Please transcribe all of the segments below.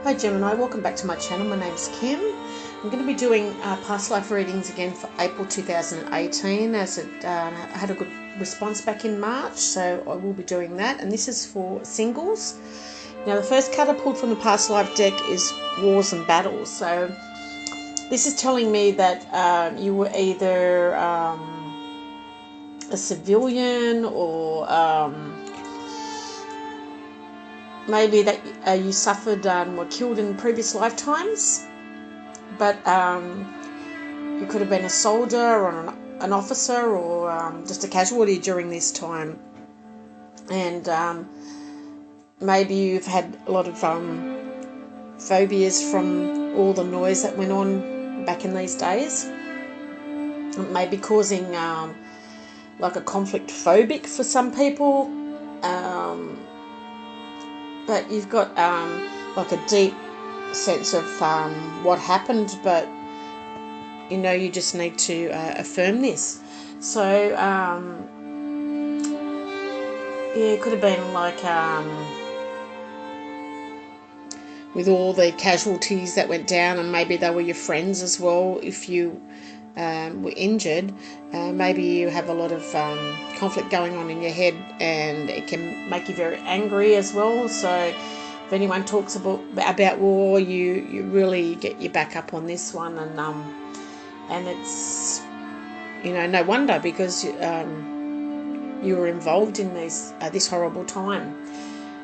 Hi Gemini, welcome back to my channel. My name's Kim. I'm going to be doing past life readings again for April 2018 as it had a good response back in March, so I will be doing that, and this is for singles. Now the first card I pulled from the past life deck is Wars and Battles. So this is telling me that you were either a civilian or maybe that you suffered were killed in previous lifetimes, but you could have been a soldier or an officer or just a casualty during this time, and maybe you've had a lot of phobias from all the noise that went on back in these days. It may be causing like a conflict phobic for some people, but you've got like a deep sense of what happened, but you just need to affirm this. So yeah, it could have been like with all the casualties that went down, and maybe they were your friends as well. If you were injured, maybe you have a lot of conflict going on in your head, and it can make you very angry as well. So if anyone talks about war, you really get your back up on this one, and it's no wonder, because you were involved in this horrible time,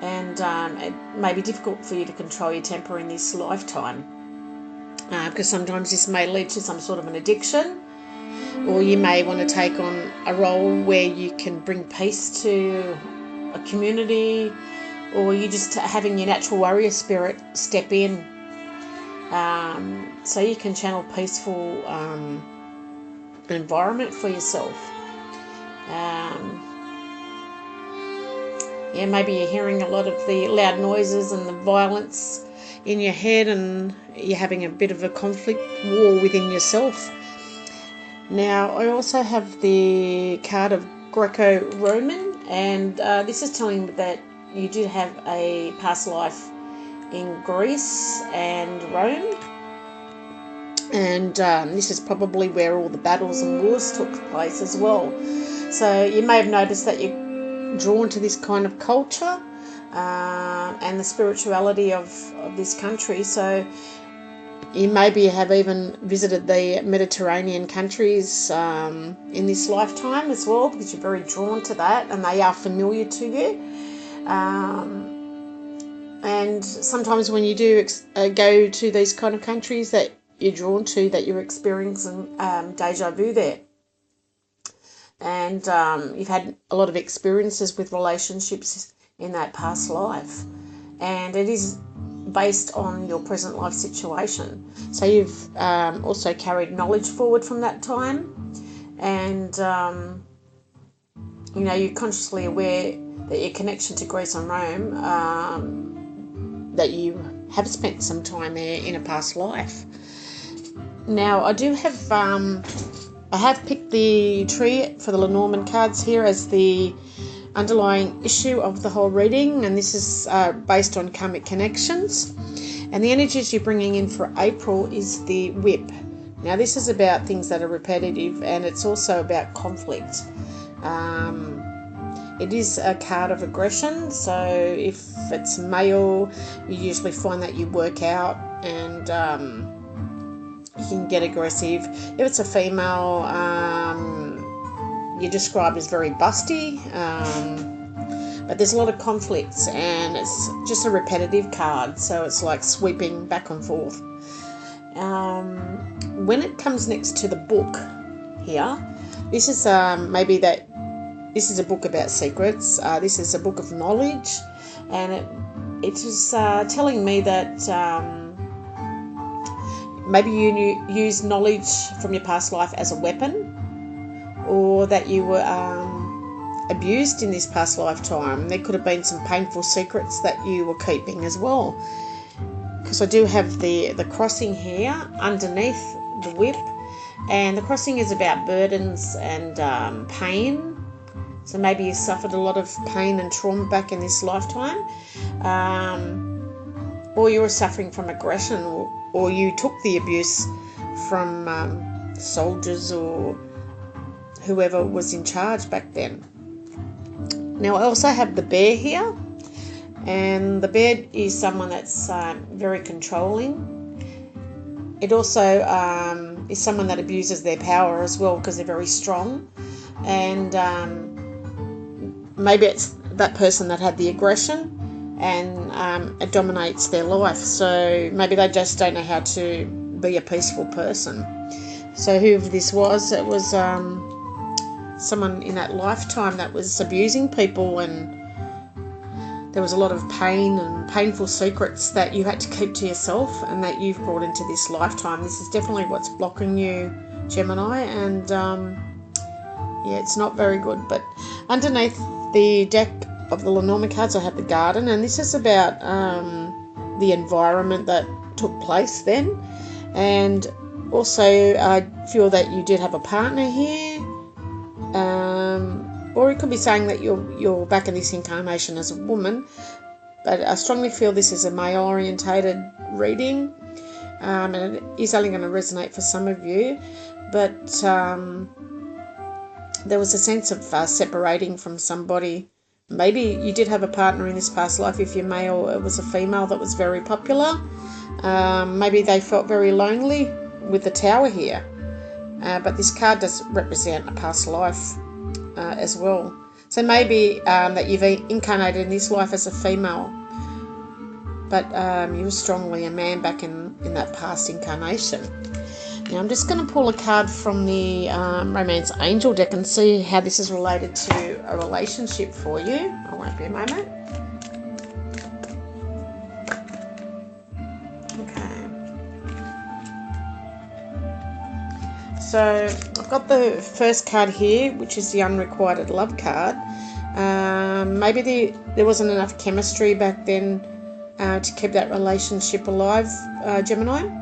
and it may be difficult for you to control your temper in this lifetime. Because sometimes this may lead to some sort of an addiction, or you may want to take on a role where you can bring peace to a community, or you just having your natural warrior spirit step in, so you can channel peaceful environment for yourself. Yeah, maybe you're hearing a lot of the loud noises and the violence in your head, and you're having a bit of a conflict war within yourself. Now I also have the card of Greco-Roman, and this is telling me that you did have a past life in Greece and Rome, and this is probably where all the battles and wars took place as well. So you may have noticed that you're drawn to this kind of culture and the spirituality of this country. So you maybe have even visited the Mediterranean countries in this lifetime as well, because you're very drawn to that and they are familiar to you. And sometimes when you do go to these kind of countries that you're drawn to, that you're experiencing deja vu there. And you've had a lot of experiences with relationships in that past life, and it is based on your present life situation. So you've also carried knowledge forward from that time, and you're consciously aware that your connection to Greece and Rome, that you have spent some time there in a past life. Now I do have I have picked the tree for the Lenormand cards here as the underlying issue of the whole reading, and this is based on karmic connections, and the energies you're bringing in for April is the whip. Now this is about things that are repetitive, and it's also about conflict. It is a card of aggression, so if it's male, you usually find that you work out and you can get aggressive. If it's a female, you're described as very busty, but there's a lot of conflicts, and it's just a repetitive card, so it's like sweeping back and forth. When it comes next to the book here, this is maybe that this is a book about secrets. This is a book of knowledge, and it is telling me that maybe you use knowledge from your past life as a weapon, or that you were abused in this past lifetime. There could have been some painful secrets that you were keeping as well, because I do have the crossing here underneath the whip, and the crossing is about burdens and pain. So maybe you suffered a lot of pain and trauma back in this lifetime, or you were suffering from aggression, or you took the abuse from soldiers or whoever was in charge back then. Now I also have the bear here, and the bear is someone that's very controlling. It also is someone that abuses their power as well because they're very strong, and maybe it's that person that had the aggression and it dominates their life, so maybe they just don't know how to be a peaceful person. So whoever this was, it was someone in that lifetime that was abusing people, and there was a lot of pain and painful secrets that you had to keep to yourself and that you've brought into this lifetime. This is definitely what's blocking you, Gemini, and yeah, it's not very good. But underneath the deck of the Lenormand cards, I have the Garden, and this is about the environment that took place then. And also I feel that you did have a partner here, or it could be saying that you're back in this incarnation as a woman, but I strongly feel this is a male orientated reading, and it is only going to resonate for some of you, but there was a sense of separating from somebody. Maybe you did have a partner in this past life. If you're male, it was a female that was very popular. Maybe they felt very lonely with the Tower here, but this card does represent a past life as well. So maybe that you've incarnated in this life as a female, but you were strongly a man back in that past incarnation. Now I'm just going to pull a card from the Romance Angel deck and see how this is related to a relationship for you. I won't be a moment. So I've got the first card here, which is the Unrequited Love card. Maybe there wasn't enough chemistry back then to keep that relationship alive, Gemini.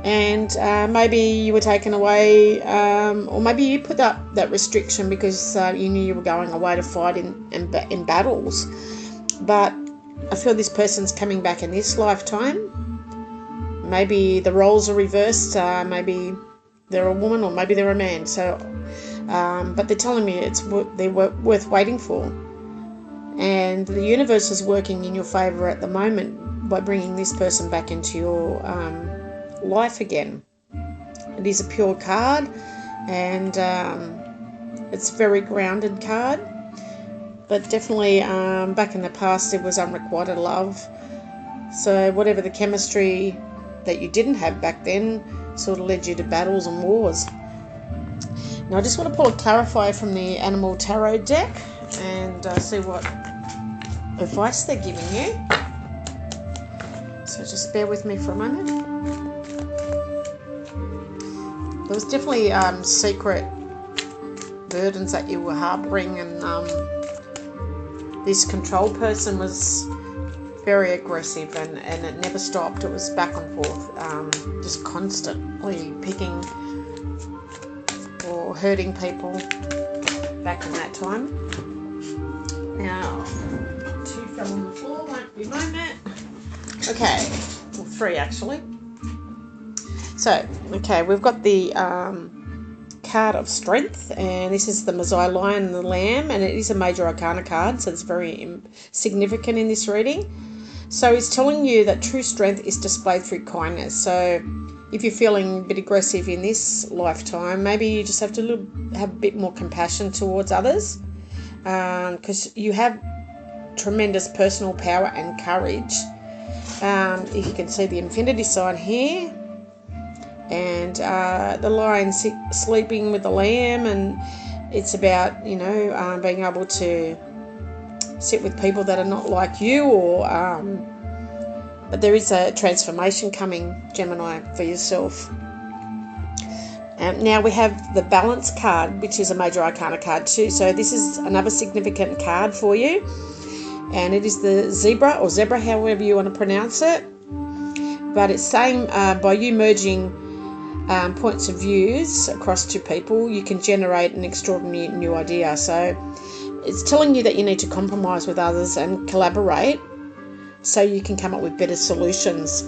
And maybe you were taken away, or maybe you put up that restriction because you knew you were going away to fight in battles. But I feel this person's coming back in this lifetime. Maybe the roles are reversed. Maybe they're a woman, or maybe they're a man. So, but they're telling me they're worth waiting for, and the universe is working in your favour at the moment by bringing this person back into your life again. It is a pure card, and it's a very grounded card. But definitely, back in the past, it was unrequited love. So whatever the chemistry that you didn't have back then sort of led you to battles and wars. Now I just want to pull a clarifier from the Animal Tarot deck and see what advice they're giving you. So just bear with me for a moment. There was definitely secret burdens that you were harboring, and this control person was very aggressive, and it never stopped. It was back and forth, just constantly picking or hurting people back in that time. Now, 2 fell on the floor, won't be a moment. Okay, well, 3 actually. So, okay, we've got the card of Strength, and this is the Mazai Lion and the Lamb, and it is a major arcana card, so it's very significant in this reading. So it's telling you that true strength is displayed through kindness. So if you're feeling a bit aggressive in this lifetime, maybe you just have to have a bit more compassion towards others, because you have tremendous personal power and courage. If you can see the infinity sign here, and the lion sleeping with the lamb, and it's about, you know, being able to sit with people that are not like you, or but there is a transformation coming, Gemini, for yourself. Now we have the Balance card, which is a major arcana card too. So this is another significant card for you, and it is the zebra, or zebra, however you want to pronounce it. But it's saying by you merging points of views across 2 people, you can generate an extraordinary new idea. So it's telling you that you need to compromise with others and collaborate so you can come up with better solutions.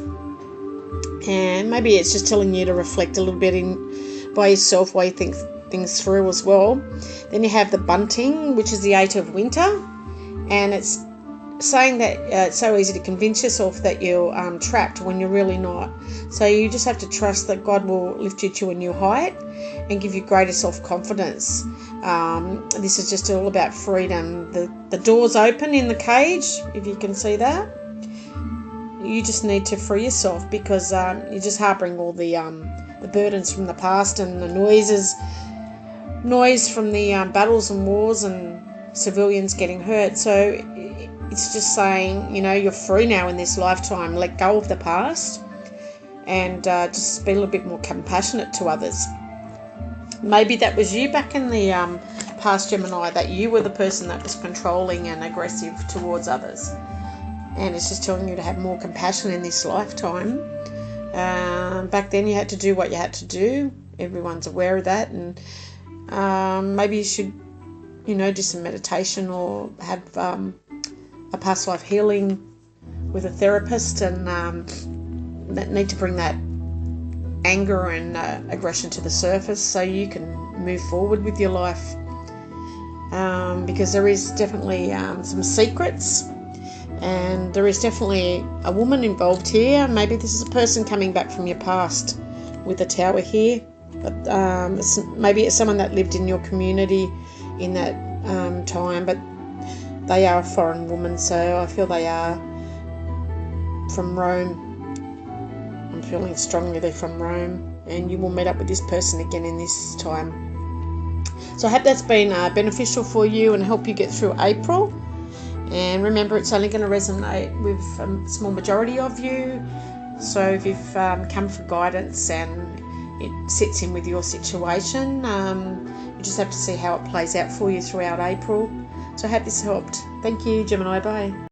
And maybe it's just telling you to reflect a little bit by yourself while you think things through as well. Then you have the bunting, which is the 8 of winter, and it's saying that it's so easy to convince yourself that you're trapped when you're really not. So you just have to trust that God will lift you to a new height and give you greater self-confidence. This is just all about freedom. The door's open in the cage, if you can see that. You just need to free yourself, because you're just harboring all the burdens from the past and the noise from the battles and wars and civilians getting hurt. So it's just saying, you're free now in this lifetime. Let go of the past and just be a little bit more compassionate to others. Maybe that was you back in the past, Gemini, that you were the person that was controlling and aggressive towards others. And it's just telling you to have more compassion in this lifetime. Back then you had to do what you had to do. Everyone's aware of that. And maybe you should, do some meditation or have a past life healing with a therapist, and that need to bring that anger and aggression to the surface so you can move forward with your life. Because there is definitely some secrets, and there is definitely a woman involved here. Maybe this is a person coming back from your past with the Tower here, but maybe it's someone that lived in your community in that time, but they are a foreign woman, so I feel they are from Rome. I'm feeling strongly they're from Rome, and you will meet up with this person again in this time. So I hope that's been beneficial for you and help you get through April. And remember, it's only going to resonate with a small majority of you. So if you've come for guidance and it sits in with your situation, you just have to see how it plays out for you throughout April. So I hope this helped. Thank you, Gemini. Bye.